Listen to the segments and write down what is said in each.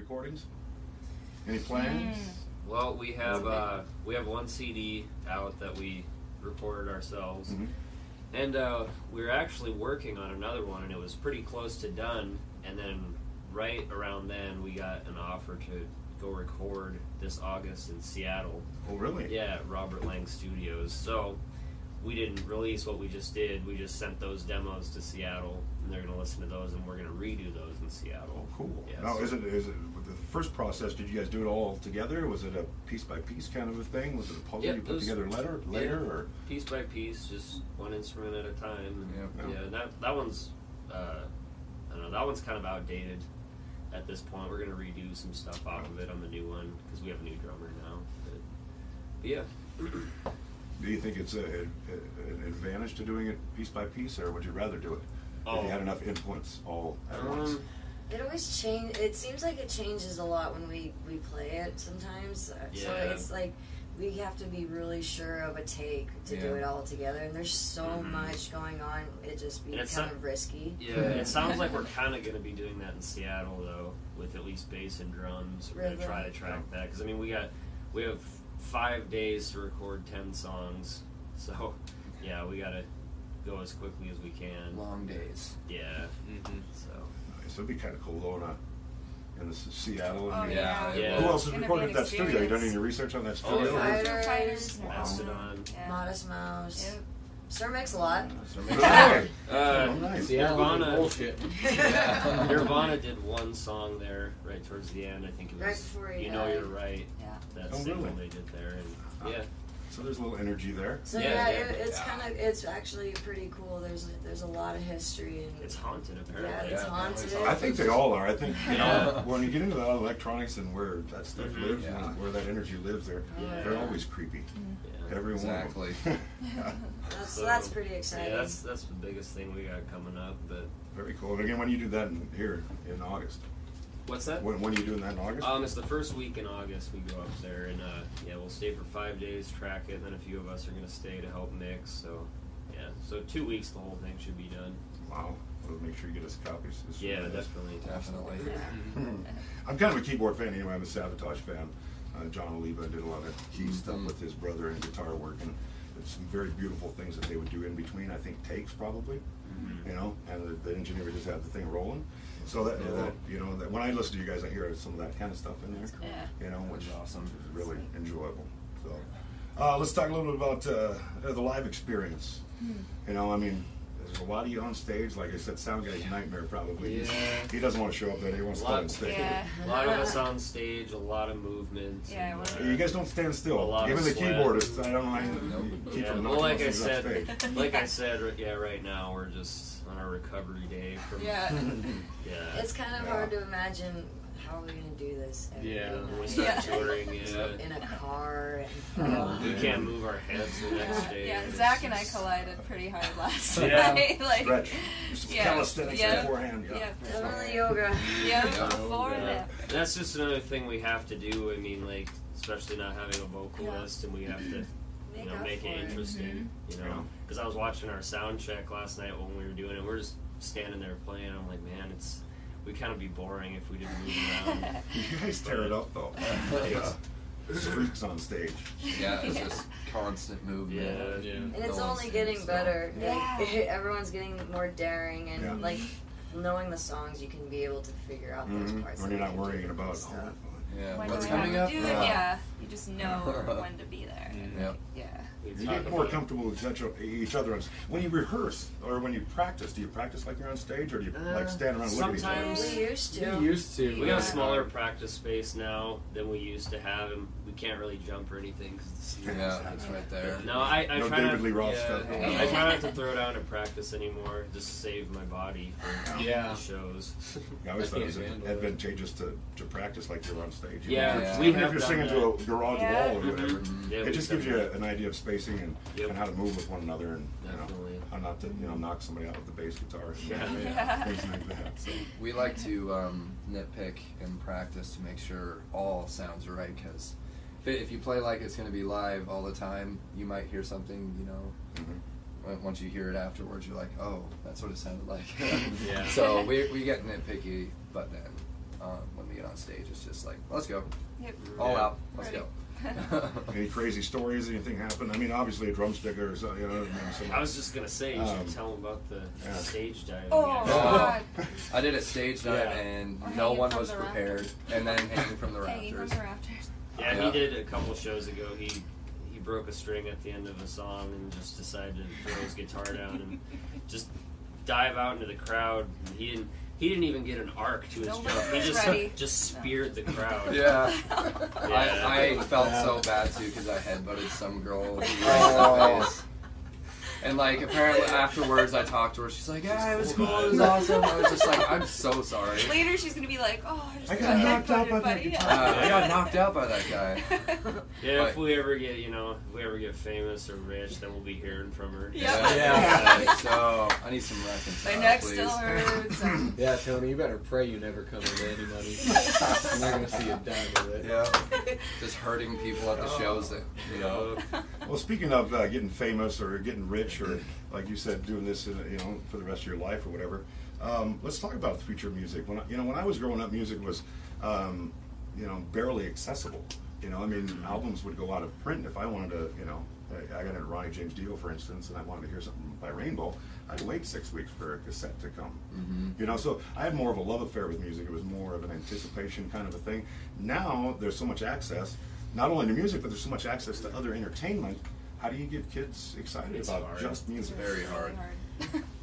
recordings? Any plans? Well, we have one CD out that we recorded ourselves, and we were actually working on another one, and it was pretty close to done. And then right around then, we got an offer to go record this August in Seattle. Oh, really? Yeah, at Robert Lang Studios. So we didn't release what we just did. We just sent those demos to Seattle, and they're going to listen to those, and we're going to redo those in Seattle. Oh, cool. Yeah, now, so is it with the first process? Did you guys do it all together? Was it a piece by piece kind of a thing? Was it a puzzle you put together later, or piece by piece, just one instrument at a time? And that one's I don't know. That one's kind of outdated at this point. We're going to redo some stuff out of it on the new one because we have a new drummer now. But yeah. Do you think it's an advantage to doing it piece by piece, or would you rather do it if you had enough influence all at once? It always changes. It seems like it changes a lot when we play it sometimes. Yeah. So it's like we have to be really sure of a take to do it all together. And there's so much going on, it just be kind of risky. Yeah, it sounds like we're kind of going to be doing that in Seattle, though, with at least bass and drums. We're going to try to track that. Because, I mean, we have 5 days to record 10 songs. So, yeah, we got to go as quickly as we can. Long days. Yeah. So It'd be kind of cool though, in Seattle. Oh, yeah. Who else has recorded at that studio? You done any research on that studio? Fighters, Mastodon, Modest Mouse, Sir Mix-a-Lot. Nice. Nirvana. Bullshit. Nirvana did one song there right towards the end. I think it was Right before he You Know died. You're Right. Yeah. That Oh, single really? they did there, and yeah. So there's a little energy there. So it's actually pretty cool. There's a lot of history and It's haunted apparently. Yeah, it's haunted. I think they all are. I think when you get into the electronics and where that stuff lives, where that energy lives, they're always creepy. Every one. Exactly. That's pretty exciting. Yeah, that's the biggest thing we got coming up. But very cool. And again, when you do that here in August. What's that? When are you doing that in August? It's the first week in August we go up there, and we'll stay for 5 days, track it, and then a few of us are going to stay to help mix. So, so 2 weeks the whole thing should be done. Wow. We'll make sure you get us copies. Definitely. I'm kind of a keyboard fan anyway. I'm a Sabotage fan. John Oliva did a lot of key stuff with his brother and guitar work, and there's some very beautiful things that they would do in between. I think takes probably, and the engineer just had the thing rolling. So that when I listen to you guys, I hear some of that kind of stuff in there. Which is awesome. It's really enjoyable. So let's talk a little bit about the live experience. I mean, there's a lot of you on stage. Like I said, sound guy's nightmare probably. Yeah. He doesn't want to show up there. He wants to stay on stage. Yeah. A lot of us on stage, a lot of movement. Yeah, you guys don't stand still. A lot Even of the sweat. keyboardist, I don't know how you keep from well, knocking things off stage. like I said, right now we're just on our recovery day from. It's kind of hard to imagine how are we going to do this every when we night? start touring, in a car. And, we can't move our heads the next day. Yeah, Zach and I collided pretty hard last night. Stretch. Some calisthenics beforehand. Definitely yoga. That's just another thing we have to do. I mean, especially not having a vocalist, and we have to make it interesting. Because I was watching our sound check last night when we were doing it. We're just standing there playing. I'm like, man, we'd kind of be boring if we didn't move around. You guys tear it up though. Freaks on stage. Yeah, it's just constant movement. Yeah. And it's only getting better. Everyone's getting more daring, and knowing the songs, you can be able to figure out those parts. When you're not worrying about what's coming up. You just know when to be there. You get more comfortable with each other. When you rehearse or when you practice, do you practice like you're on stage, or do you stand around and look at each other? Sometimes We used to. We have a smaller practice space now than we used to have, and we can't really jump or anything because it's right there. No, I try David Lee Roth stuff. I try not to throw down and practice anymore. Just save my body for the shows. I always thought it was advantageous to practice like you're on stage. Even if you're singing to a garage wall or whatever, it just gives you an idea of spacing and how to move with one another, and how not to knock somebody out with the bass guitar and things like that. So. We like to nitpick in practice to make sure all sounds are right, because if you play like it's going to be live all the time, you might hear something, once you hear it afterwards, you're like, oh, that's what it sounded like. So we get nitpicky, but then when we get on stage. It's just like, let's go. Yep. All Yeah. out. Let's Ready. go. Any crazy stories? Anything happen? I mean, obviously a drumstick or something. You know, I was just gonna say, you should tell them about the stage diving. Oh, yeah. God. I did a stage dive Yeah. and Or no hanging one from was the prepared. And then hanging from the Hanging from rafters. the rafters. Yeah, Yeah. he did a couple shows ago. He broke a string at the end of a song and just decided to throw his guitar down and just dive out into the crowd. And he didn't even get an arc to his Nobody jump. He was just speared the crowd. Yeah. Yeah. I felt so bad too because I headbutted some girl who was in the face. And like apparently afterwards I talked to her. She's like, "Yeah, it was cool. It was awesome." I was just like, "I'm so sorry." Later, she's gonna be like, "Oh, I just I got got knocked out headbutted, by that buddy." guitar. I got knocked out by that guy. Yeah, But- if we ever get famous or rich, then we'll be hearing from her. Yep. Yeah. So I need some reconcile, My neck please. still hurts. Yeah, Tony, you better pray you never come into any money. I'm not gonna see a dime of it. Yeah. Just hurting people at the shows that Well, speaking of getting famous or getting rich or, like you said, doing this, for the rest of your life or whatever, let's talk about the future of music. When I was growing up, music was, barely accessible. Albums would go out of print. If I wanted to, I got into Ronnie James Dio, for instance, and I wanted to hear something by Rainbow, I'd wait 6 weeks for a cassette to come. Mm-hmm. So I had more of a love affair with music. It was more of an anticipation kind of a thing. Now there's so much access, not only to music, but there's so much access to other entertainment. How do you get kids excited It's about hard. just music? very hard.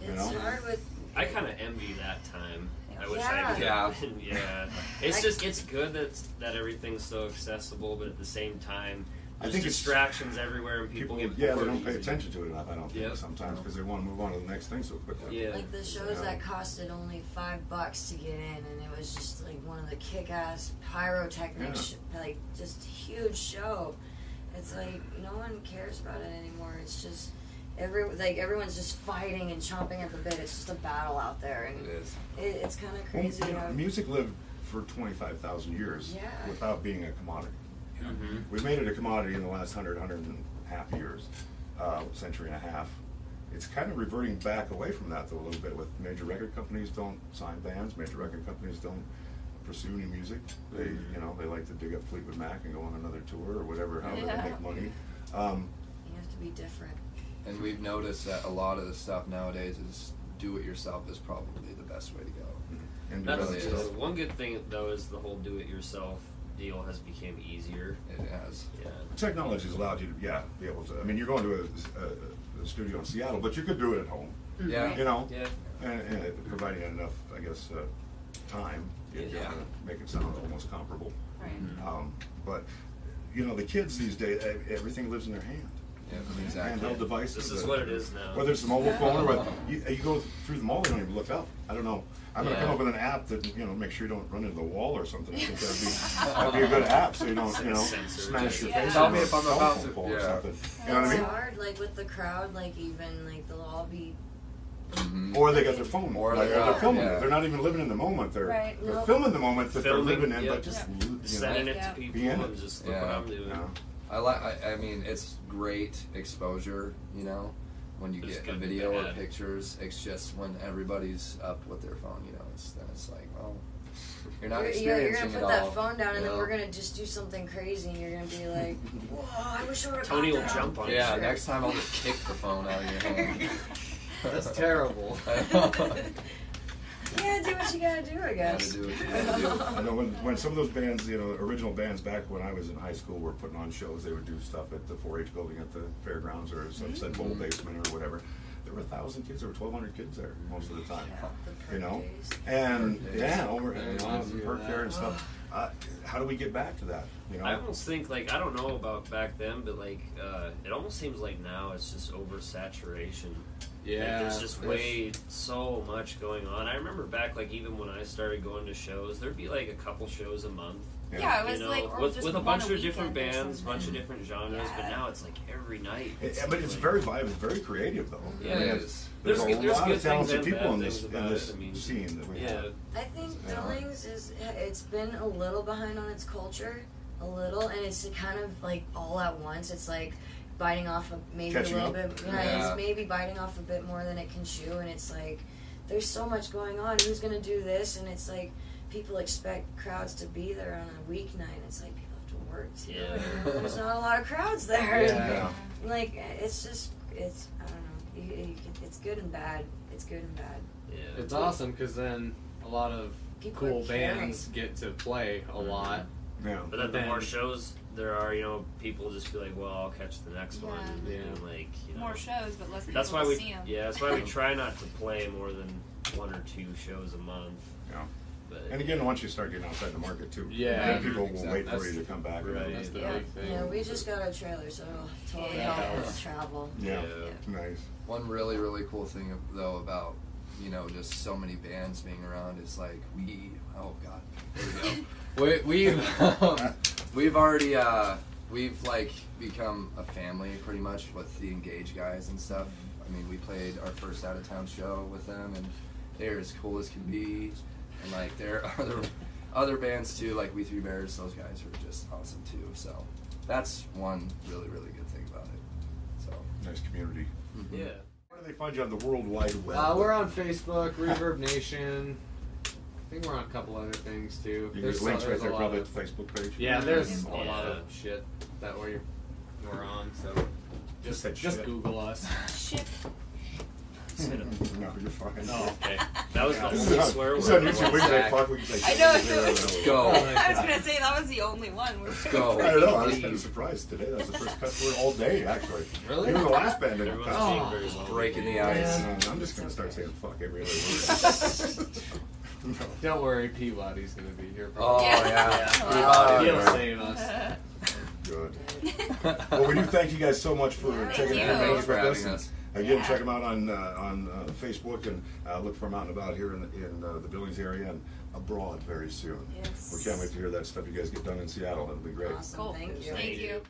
It's hard with. I kind of envy that time. I wish Yeah. I could. Yeah. Yeah. It's good that everything's so accessible, but at the same time, I there's think it's- distractions everywhere, and people get they bored don't pay easy. attention to it enough, I don't think, Yep. sometimes, because they want to move on to the next thing so quickly. Yeah. Like the shows that costed only $5 to get in, and it was just like one of the kick-ass pyrotechnics, like just huge show. It's like no one cares about it anymore. It's just everyone's just fighting and chomping at the bit. It's just a battle out there, and It is. it's kind of crazy. how- Music lived for 25,000 years Yeah. without being a commodity. Mm-hmm. We've made it a commodity in the last 100 and a half years, century and a half. It's kind of reverting back away from that, though, a little bit. With major record companies don't sign bands, major record companies don't pursue new music. They, they like to dig up Fleetwood Mac and go on another tour or whatever, however they make money. You have to be different. And we've noticed that a lot of the stuff nowadays is do-it-yourself is probably the best way to go. And That's really true. is. One good thing though is the whole do-it-yourself deal has become easier. It has. Yeah. technology has allowed you to, be able to. I mean, you're going to a studio in Seattle, but you could do it at home. Yeah. Yeah. And providing enough, I guess, time, Yeah. to make it sound almost comparable. Right. But the kids these days, everything lives in their hand. Yeah, exactly. Handheld devices. This is what it is now. Whether it's a mobile phone or whether you go through the mall, you don't even look up. I don't know. I'm going to Yeah. come up with an app that make sure you don't run into the wall or something. I think that'd be a good app, so you don't Sensor. smash your Yeah. face. Tell on me a if I'm telephone about to- pole or yeah. something. You know what I It's mean? hard, like with the crowd, like even like they'll all be. Mhm. Or they got their phone. Or Like, they they're got- filming yeah. it. They're not even living in the moment. They're Right. they're Nope. filming the moment that Filming, they're living in, yep. but just Sending it Yeah. to people Be in it. and just look Yeah. what I'm doing. I mean, it's great exposure, when you It's get a good and video or bad. pictures. It's just when everybody's up with their phone, it's like, well, you're not You're experiencing gonna it put all. that phone down, and you then know? we're gonna just do something crazy, and you're gonna be like, "Whoa, I wish I would have." Tony will jump on Yeah, it. next time I'll just kick the phone out of your hand. That's terrible. Yeah, do what you gotta do, I guess. Gotta do what you gotta do. I know when some of those bands, original bands back when I was in high school were putting on shows, they would do stuff at the 4-H building at the fairgrounds or some said bowl basement or whatever. There were 1,000 kids, there were 1,200 kids there most of the time. The perk days. And Perk days. perk there and stuff. How do we get back to that? I almost think I don't know about back then, but it almost seems like now it's just oversaturation. Yeah. There's just so much going on. I remember back even when I started going to shows, there'd be a couple shows a month. Yeah, it was or with just a one bunch a of different weekend or bands, something. bunch of different genres, but Yeah. now it's every night. But it's very vibrant, very creative though. Yeah, I mean, it is. There's a There's lot good of things talented and people bad in this things about it. I mean, scene that we Yeah. have. I think Yeah. Billings it's been a little behind on its culture, a little, and it's kind of all at once. It's biting off maybe Catching a little up? bit. Yeah. It's maybe biting off a bit more than it can chew, and it's there's so much going on. Who's gonna do this? And it's people expect crowds to be there on a weeknight. It's like people have to work too. Yeah. And there's not a lot of crowds there. Yeah. Like it's I don't know. It's good and bad. It's good and bad. Yeah. It's awesome because then a lot of People cool are caring. bands get to play a lot. Yeah. But then the Then- more shows there are, people just be like, well, I'll catch the next one. Yeah. And like, More shows, but less people That's why to we, see them. yeah, that's why we try not to play more than 1 or 2 shows a month. Yeah. But And again, once you start getting outside the market too, Yeah. then people will Exactly. wait for you to come back. Right. That's the Yeah, big thing. yeah. We just got a trailer, so it'll totally Yeah. help with travel. Yeah. Yeah. Nice. One really, really cool thing though about just so many bands being around is like oh god, there we go. we've already we've like become a family pretty much with the Engage guys and stuff. I mean, we played our first out of town show with them, and they're as cool as can be. And like there are other bands too, like We Three Bears. Those guys are just awesome too. So that's one really, really good thing about it. So Nice community. yeah. Where do they find you on the World Wide Web? We're on Facebook, Reverb Nation. I think we're on a couple other things too. You There's get links right there's a there, lot probably of- at the Facebook page. Yeah, there's a Yeah. lot of shit that we're on. So said just shit. Google us. Shit. No, you're fine. Oh, okay. That was the This only is swear this is on word. YouTube. We can say fuck. We can say I shit, know, we can say it's- whatever. let's go. I was gonna say that was the only one. Let's go. I don't know. I was kind of Please. surprised today. That was the first cuss word all day, actually. Really? Even the last band didn't Everyone's cuss. being very low. Breaking the ice. I'm just going to start saying fuck every other word. No. Don't worry, Peabody's gonna be here. Oh Yeah. yeah. He'll right. save us. Good. Well, we do thank you guys so much for Yeah, taking thank the you. time Thanks for with having us. And us. again, Yeah. check them out on Facebook and look for them out and about here in the Billings area and abroad very soon. Yes. We can't wait to hear that stuff you guys get done in Seattle. It'll be great. Awesome. Cool. Thank you. Thank you.